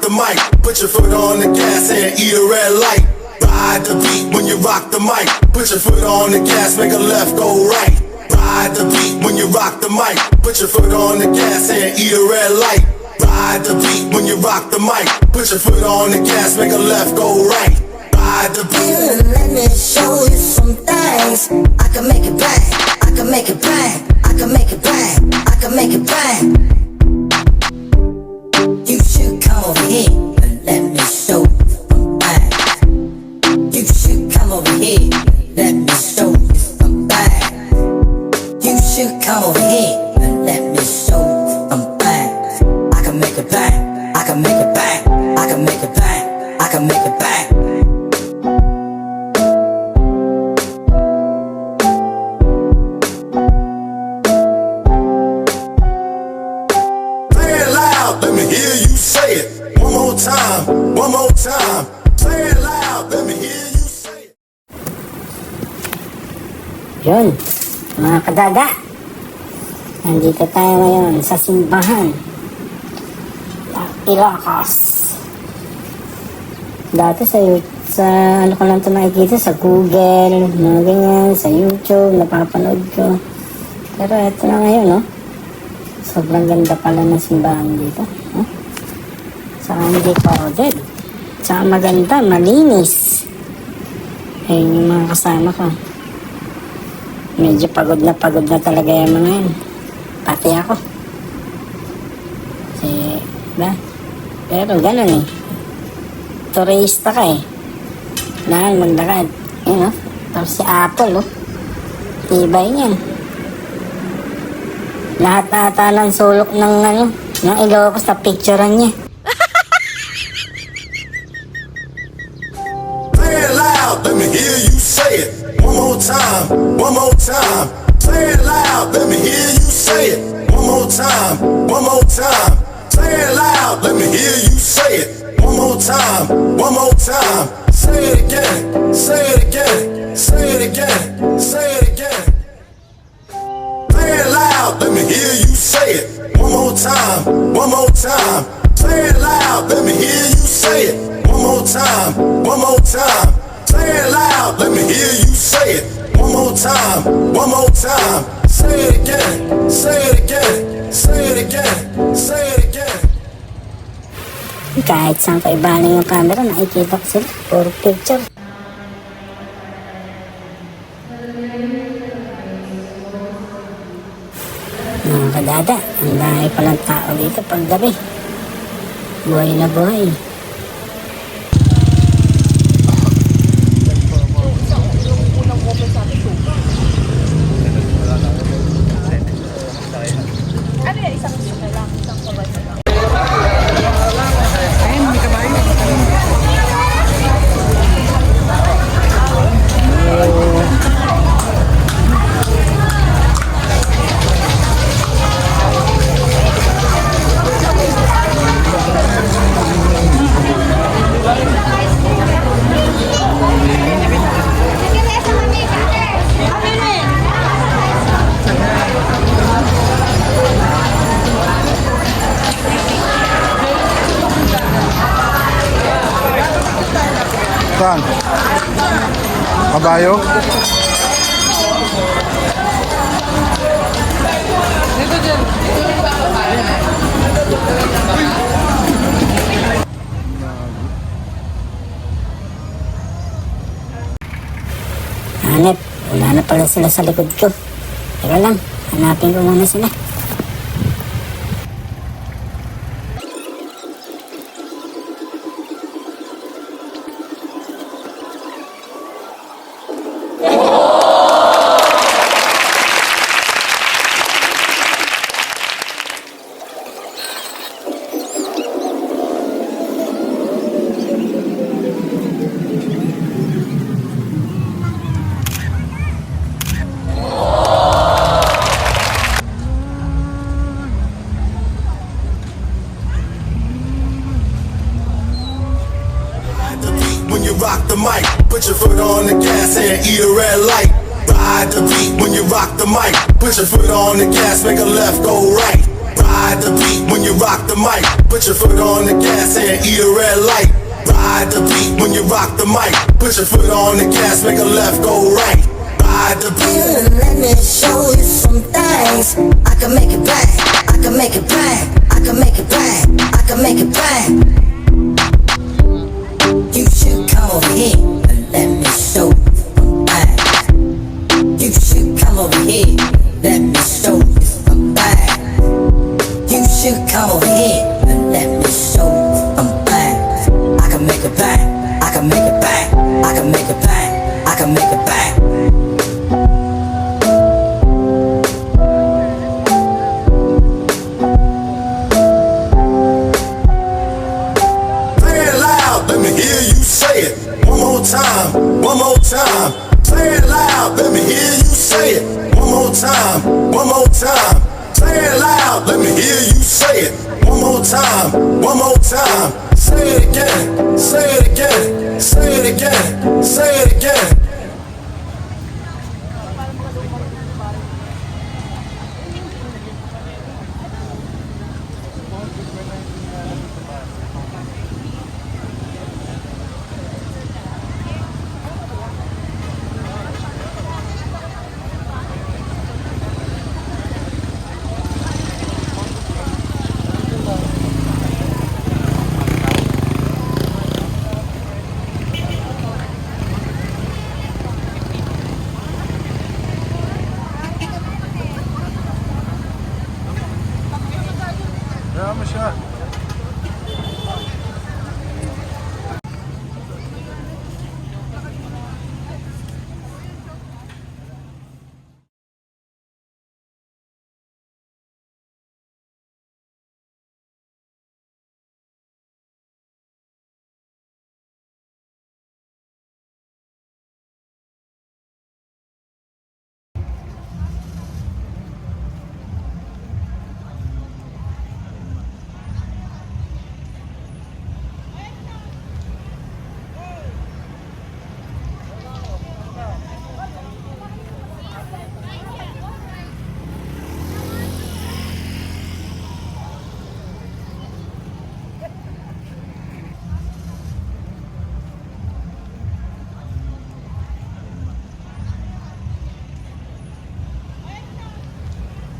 the mic, put your foot on the gas and eat a red light. Ride the beat when you rock the mic, put your foot on the gas, make a left go right. Ride the beat when you rock the mic, put your foot on the gas and eat a red light. Ride the beat when you rock the mic, put your foot on the gas, make a left go right. Ride the beat. Let me show you some things. I can make it bang, I can make it bang, I can make it bang, I can make it bang. You should come over here and let me show you some things. You should come over here, let me show you some things. You should come over here and let me show you some things. I can make it bang, I can make it bang, I can make it bang, I can make it bang. One more time, say it loud, let me hear you say it. Yun, mga kadada, nandito tayo ngayon sa simbahan ng ILocos. Dati sa ano ko lang ito makikita sa Google, mga ganyan, sa YouTube, napapanood ko. Pero ito na ngayon, no? Sobrang ganda pala ng simbahan dito, no? Saka hindi crowded. Saka maganda, malinis. Ayun yung mga kasama ko. Medyo pagod na talaga yung mga yan. Pati ako. Kasi, ba? Pero ganun eh. Turista ka eh. Lahat maglakad. Yun o. Tapos si Apple o. Tibay niyan. Lahat ata ng sulok ng ano, ng ILocos na picturean niya. Let me hear you say it one more time, one more time. Say it loud, let me hear you say it one more time, one more time. Say it loud, let me hear you say it one more time, one more time. Say it again, say it again, say it again, say it again. Say it loud, let me hear you say it one more time, one more time. Say it loud, let me hear you say it one more time, one more time. Say it loud, let me hear you say it one more time, one more time. Say it again, say it again, say it again, say it again. Kahit saan pa ibaling yung camera, nakikita ko sila. Puro picture. Mga kadada, ang dami palang tao dito pag gabi. Buhay na buhay. Saan? Kabayo? Dito dyan. Hanep, wala na pala sila sa likod ko. Teka lang, hanapin ko muna sila. Rock the mic, put your foot on the gas and eat a red light. Ride the beat when you rock the mic, put your foot on the gas, make a left go right. Ride the beat when you rock the mic. Put your foot on the gas and eat a red light. Ride the beat when you rock the mic. Put your foot on the gas, make a left, go right. Ride the beat. Let me show you some things. I can make it bang, I can make it bang, I can make it bang, I can make it bang. You should come over here and let me show you some things. You should come over here, let me show you some things. You should come over here and let me show you some things. I can make it bang, I can make it bang, I can make it bang, I can make it bang. Let me hear you say it one more time, one more time. Play it loud, let me hear you say it one more time, one more time. Play it loud, let me hear you say it one more time, one more time. Say it again, say it again, say it again, say it again.